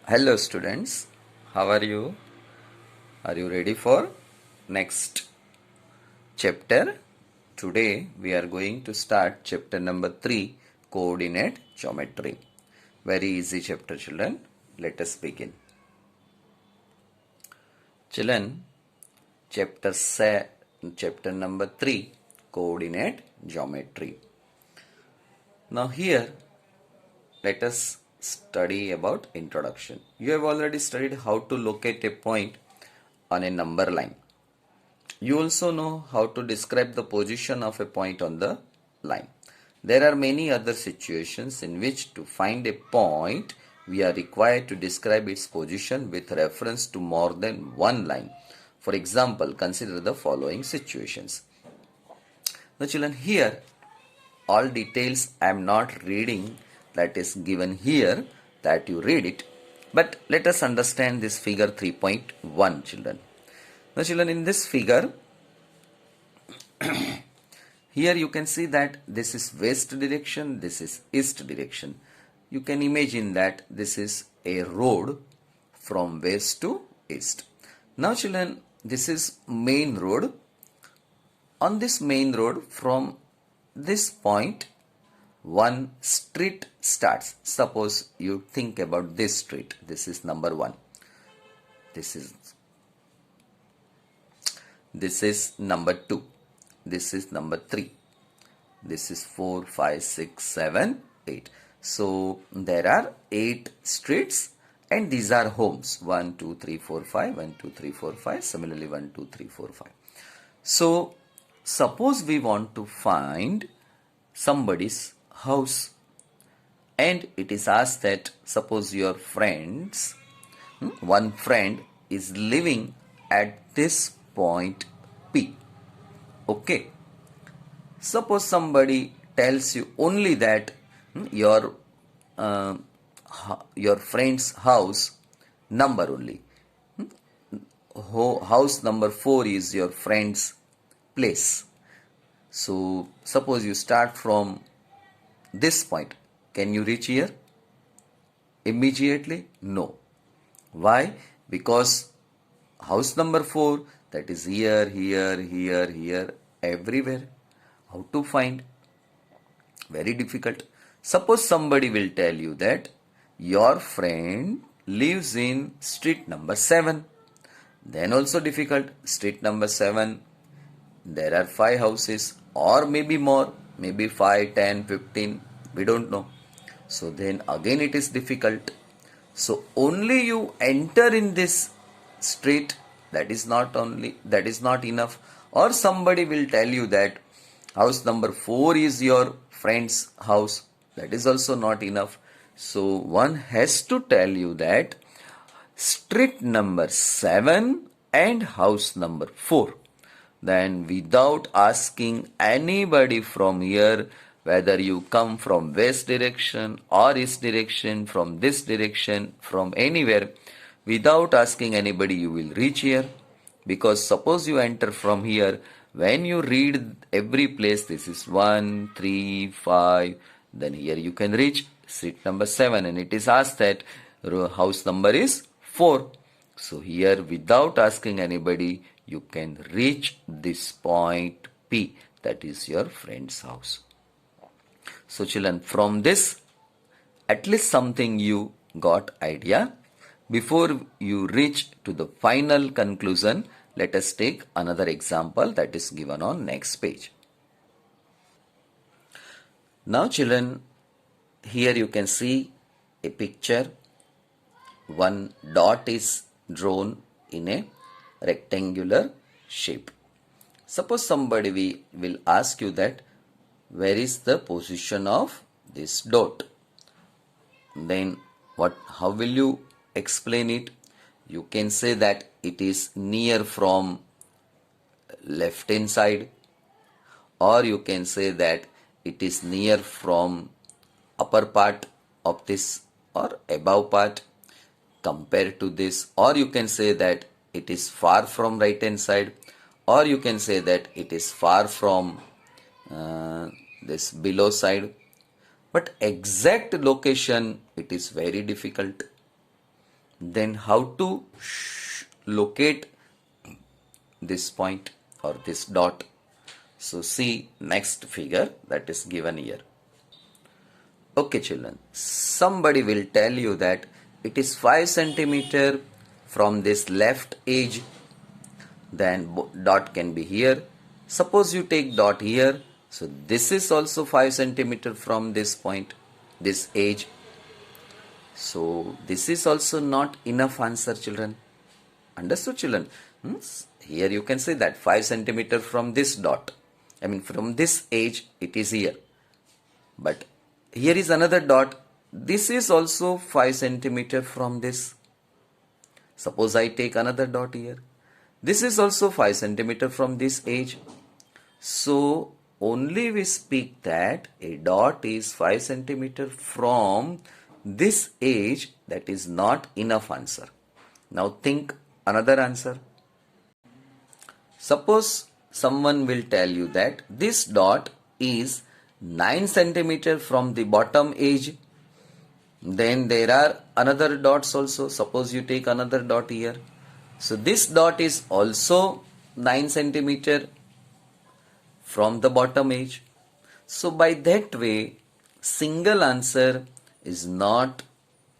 Hello students, how are you? Are you ready for next chapter? Today we are going to start chapter number 3, coordinate geometry. Very easy chapter children. Let us begin. Children, chapter number 3, coordinate geometry. Now here let us study about introduction. You have already studied how to locate a point on a number line. You also know how to describe the position of a point on the line. There are many other situations in which to find a point we are required to describe its position with reference to more than one line. For example, consider the following situations. Now children, here all details I am not reading, that is given here, that you read it. But let us understand this figure 3.1 children. Now children, in this figure, here you can see that this is west direction, this is east direction. You can imagine that this is a road from west to east. Now children, this is main road. On this main road, from this point, one street starts. Suppose you think about this street. This is number 1. This is number 2. This is number 3. This is 4, 5, 6, 7, 8. So there are 8 streets and these are homes. 1, 2, 3, 4, 5. 1, 2, 3, 4, 5. Similarly 1, 2, 3, 4, 5. So suppose we want to find somebody's house and it is asked that suppose your friends, one friend is living at this point P. Okay. Suppose somebody tells you only that your friend's house number only. House number 4 is your friend's place. So suppose you start from this point. Can you reach here immediately? No. Why? Because house number 4, that is here, everywhere. How to find? Very difficult. Suppose somebody will tell you that your friend lives in street number 7. Then also difficult. Street number 7, there are 5 houses or maybe more, maybe 5, 10, 15, we don't know. So then again it is difficult. So only you enter in this street, that is not enough. Or somebody will tell you that house number 4 is your friend's house, that is also not enough. So one has to tell you that street number 7 and house number 4. Then without asking anybody from here, whether you come from west direction or east direction, from this direction, from anywhere, without asking anybody you will reach here. Because suppose you enter from here, when you read every place, this is 1, 3, 5, then here you can reach street number 7 and it is asked that house number is 4. So here without asking anybody, you can reach this point P, that is your friend's house. So children, from this at least something you got idea. Before you reach to the final conclusion, let us take another example that is given on next page. Now children, here you can see a picture. One dot is drawn in a rectangular shape. Suppose somebody will ask you that where is the position of this dot? Then how will you explain it? You can say that it is near from left hand side, or you can say that it is near from upper part of this or above part compared to this, or you can say that it is far from right hand side, or you can say that it is far from this below side. But exact location, it is very difficult. Then how to locate this point or this dot? So see next figure that is given here. Okay children, somebody will tell you that it is 5 centimeter from this left edge, then dot can be here. Suppose you take dot here, so this is also 5 centimeter from this point, this edge. So this is also not enough answer children. Understood children? Here you can say that 5 centimeter from this dot, I mean from this edge it is here. But here is another dot. This is also 5 centimeter from this. Suppose I take another dot here. This is also 5 centimeter from this edge. So only we speak that a dot is 5 centimeter from this edge, that is not enough answer. Now think another answer. Suppose someone will tell you that this dot is 9 centimeter from the bottom edge. Then there are another dots also. Suppose you take another dot here. So this dot is also 9 centimeter from the bottom edge. So by that way, single answer is not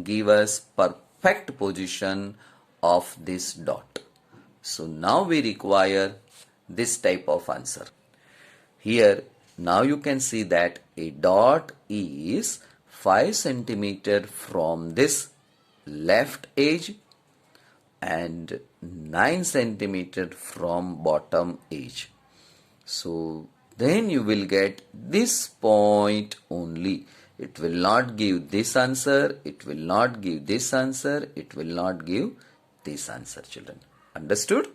give us perfect position of this dot. So now we require this type of answer. Here now you can see that a dot is 5 centimeter from this left edge and 9 centimeter from bottom edge. So then you will get this point only. It will not give this answer, it will not give this answer, it will not give this answer children. Understood?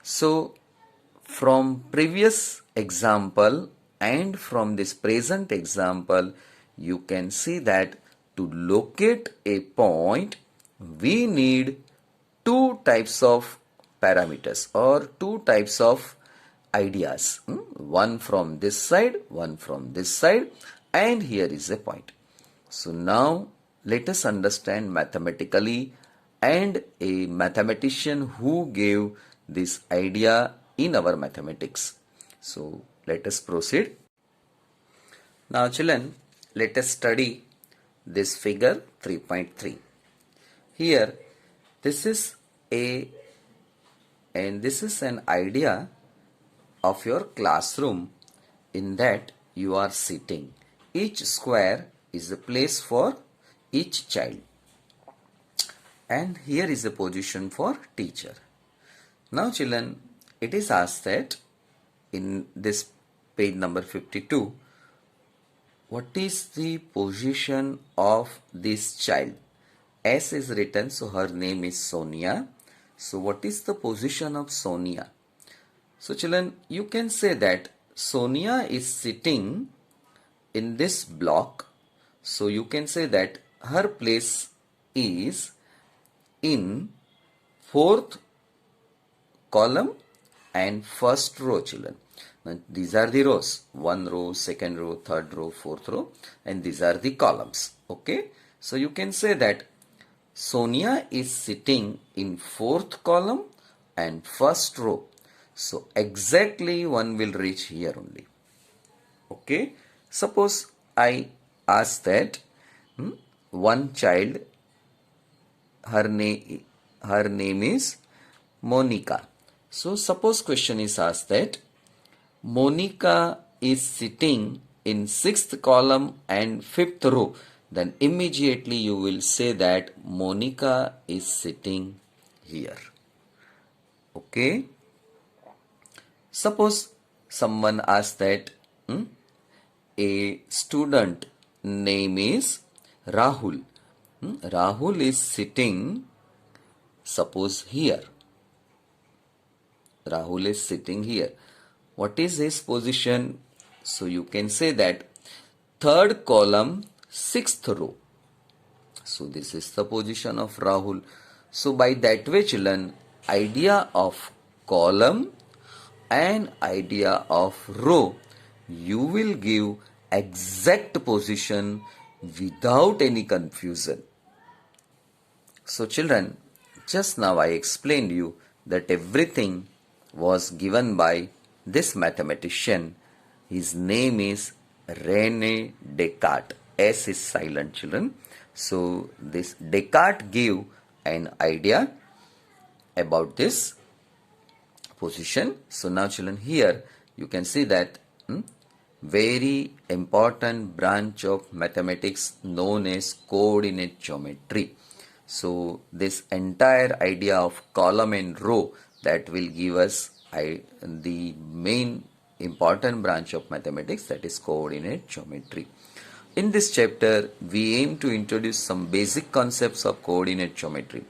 So from previous example and from this present example, you can see that to locate a point, we need two types of parameters or two types of ideas. One from this side, one from this side, and here is a point. So now let us understand mathematically and a mathematician who gave this idea in our mathematics. So let us proceed. Now children, let us study this figure 3.3. Here this is a and this is an idea of your classroom in that you are sitting. Each square is a place for each child. And here is a position for teacher. Now children, it is asked that in this page number 52, what is the position of this child? S is written, so her name is Sonia. So what is the position of Sonia? So children, you can say that Sonia is sitting in this block. So you can say that her place is in fourth column and first row children. These are the rows, one row, second row, third row, fourth row, and these are the columns. Okay, so you can say that Sonia is sitting in fourth column and first row. So exactly one will reach here only. Okay, suppose I ask that one child, her name is Monica. So suppose question is asked that Monica is sitting in sixth column and fifth row, then immediately you will say that Monica is sitting here. Okay. Suppose someone asks that a student name is Rahul. Rahul is sitting, suppose here. Rahul is sitting here. What is his position? So you can say that third column, sixth row. So this is the position of Rahul. So by that way children, idea of column and idea of row, you will give exact position without any confusion. So children, just now I explained you that everything was given by this mathematician. His name is Rene Descartes. S is silent, children. So this Descartes gave an idea about this position. So now children, here you can see that very important branch of mathematics known as coordinate geometry. So this entire idea of column and row, that will give us the main important branch of mathematics, that is coordinate geometry. In this chapter, we aim to introduce some basic concepts of coordinate geometry.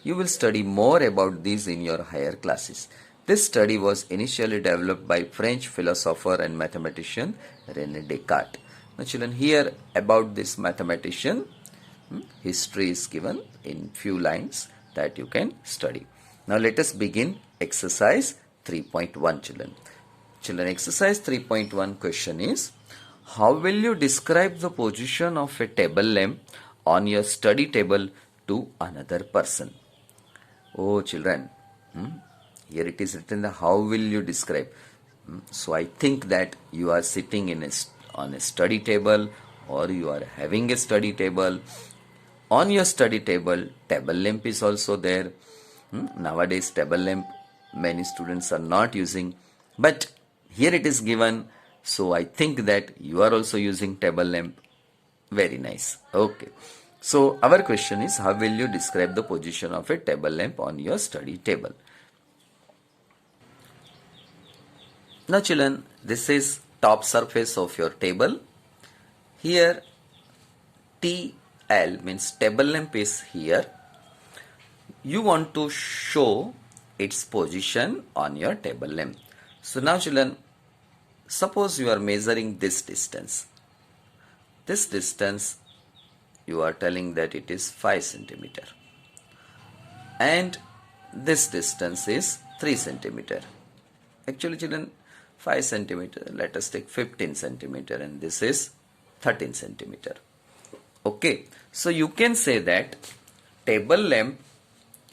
You will study more about these in your higher classes. This study was initially developed by French philosopher and mathematician René Descartes. Now children, here about this mathematician, history is given in few lines that you can study. Now let us begin exercise 3.1 children. Children, exercise 3.1 question is, how will you describe the position of a table lamp on your study table to another person? Oh children, here it is written, how will you describe? So I think that you are sitting on a study table, or you are having a study table. On your study table, table lamp is also there. Nowadays table lamp many students are not using, but here it is given. So I think that you are also using table lamp. Very nice. Okay. So our question is, how will you describe the position of a table lamp on your study table? Now children, this is top surface of your table. Here TL means table lamp is here. You want to show its position on your table lamp. So now children, suppose you are measuring this distance. This distance you are telling that it is 5 centimeter. And this distance is 3 centimeter. Actually children, 5 centimeter, let us take 15 centimeter, and this is 13 centimeter. Okay, so you can say that table lamp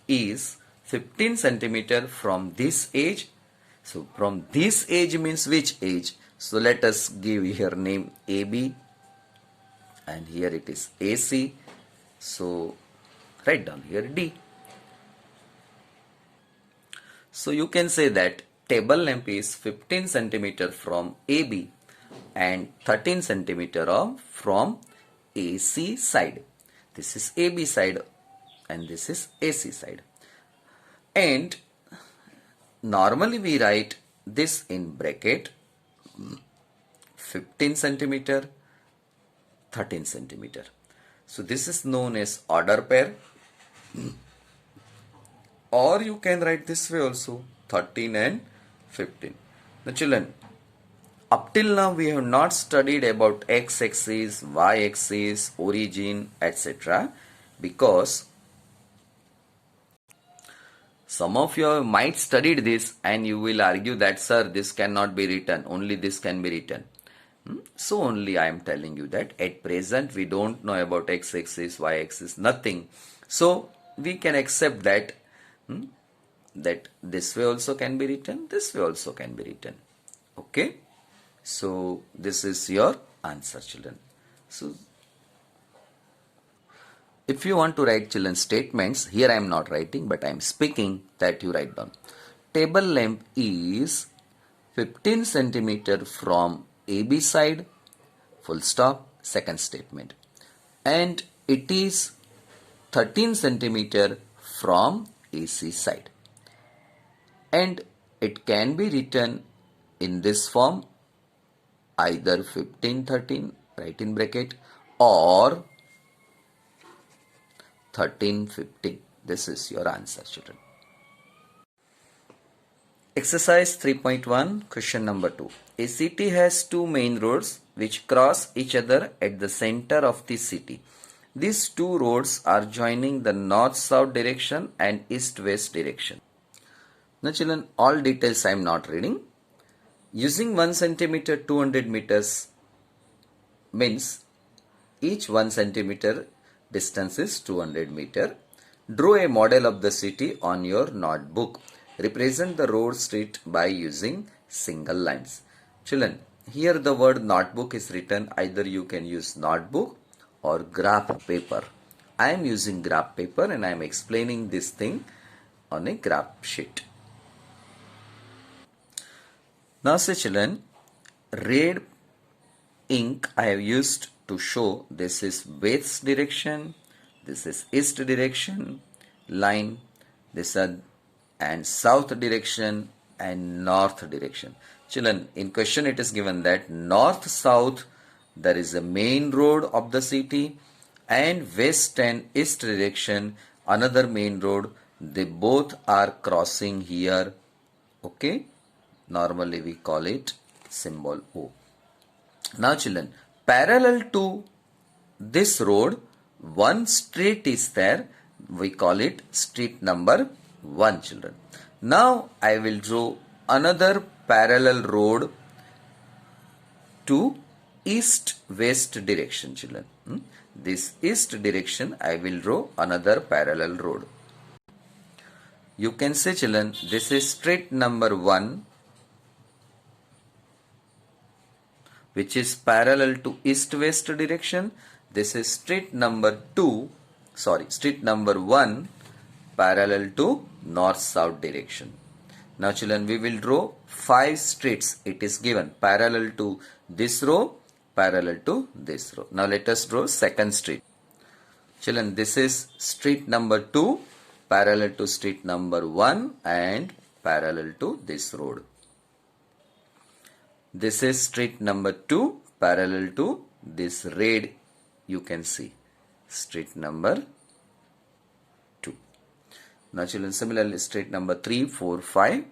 is 15 centimeter from this edge. So from this edge means which edge? So let us give here name AB, and here it is AC. So write down here D. So you can say that table lamp is 15 centimeter from AB and 13 centimeter from AC side. This is AB side and this is AC side. And normally we write this in bracket, 15 centimeter, 13 centimeter. So this is known as order pair. Or you can write this way also, 13 and 15. Now children, up till now we have not studied about x-axis, y-axis, origin, etc. because some of you might studied this and you will argue that, sir, this cannot be written, only this can be written. So only I am telling you that at present we don't know about x-axis, y-axis, nothing. So we can accept that that this way also can be written, this way also can be written. Okay, so this is your answer children. So if you want to write children statements, here I am not writing but I am speaking, that you write down. Table lamp is 15 centimeter from AB side, full stop, second statement, and it is 13 centimeter from AC side, and it can be written in this form, either 15 13 write in bracket or 13 15. This is your answer children. Exercise 3.1 question number 2. A city has two main roads which cross each other at the center of the city. These two roads are joining the north-south direction and east-west direction. Now children, all details I am not reading. Using 1 centimeter 200 meters means each 1 centimeter distance is 200 meter. Draw a model of the city on your notebook. Represent the road street by using single lines. Children, here the word notebook is written. Either you can use notebook or graph paper. I am using graph paper and I am explaining this thing on a graph sheet. Now say children, red ink I have used to show this is west direction, this is east direction line, this is and south direction and north direction. Children, in question it is given that north south there is a main road of the city, and west and east direction another main road. They both are crossing here. Okay, normally we call it symbol O. Now children, parallel to this road one street is there. We call it street number 1, children. Now I will draw another parallel road to east west direction, children. This east direction I will draw another parallel road. You can say children, this is street number 1 which is parallel to east west direction. This is street number 1 parallel to north south direction. Now children, we will draw 5 streets. It is given parallel to this row, parallel to this row. Now let us draw second street. Children, this is street number 2 parallel to street number 1 and parallel to this road. This is street number 2 parallel to this red, you can see street number 2. Now children, similarly street number 3, 4, 5.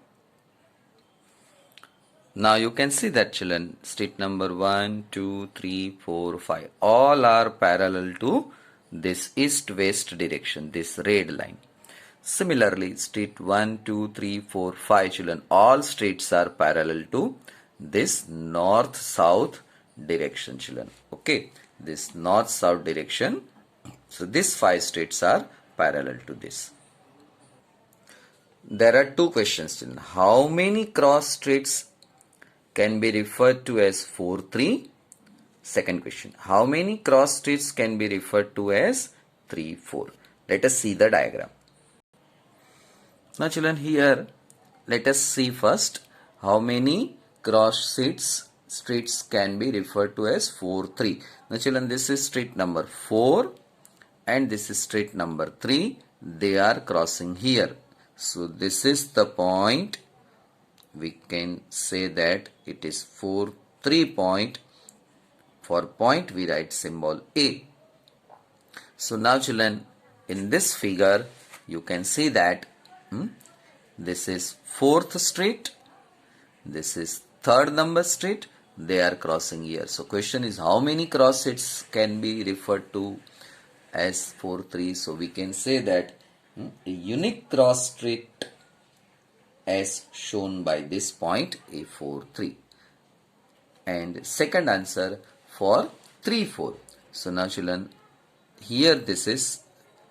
Now you can see that children, street number 1, 2, 3, 4, 5 all are parallel to this east west direction, this red line. Similarly street 1, 2, 3, 4, 5 children, all streets are parallel to this north south direction, children. Okay, this north south direction. So these 5 streets are parallel to this. There are 2 questions, children. How many cross streets can be referred to as 4, 3? Second question, how many cross streets can be referred to as 3, 4? Let us see the diagram. Now children, here let us see first how many cross streets can be referred to as 4, 3. Now children, this is street number 4 and this is street number 3. They are crossing here. So this is the point. We can say that it is 4, 3 point. For point we write symbol A. So now children, in this figure you can see that this is 4th street, this is 3rd number street. They are crossing here. So question is, how many cross streets can be referred to as 4, 3? So we can say that a unique cross street as shown by this point A 4, 3. And second answer for 3, 4. So now children, here this is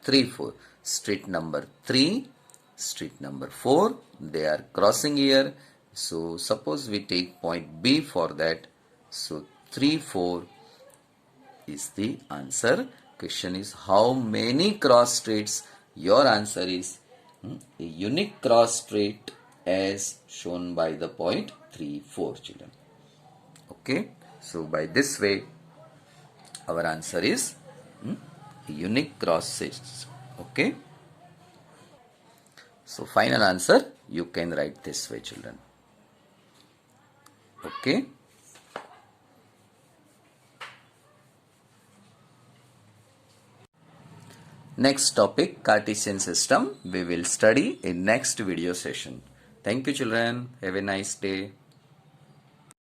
3, 4. Street number 3, street number 4. They are crossing here. So suppose we take point B for that. So 3, 4 is the answer. Question is, how many cross streets? Your answer is a unique cross street as shown by the point 3, 4, children. Okay. So by this way our answer is a unique cross streets. Okay. So final answer you can write this way, children. Okay. Next topic, Cartesian system, we will study in next video session. Thank you children. Have a nice day.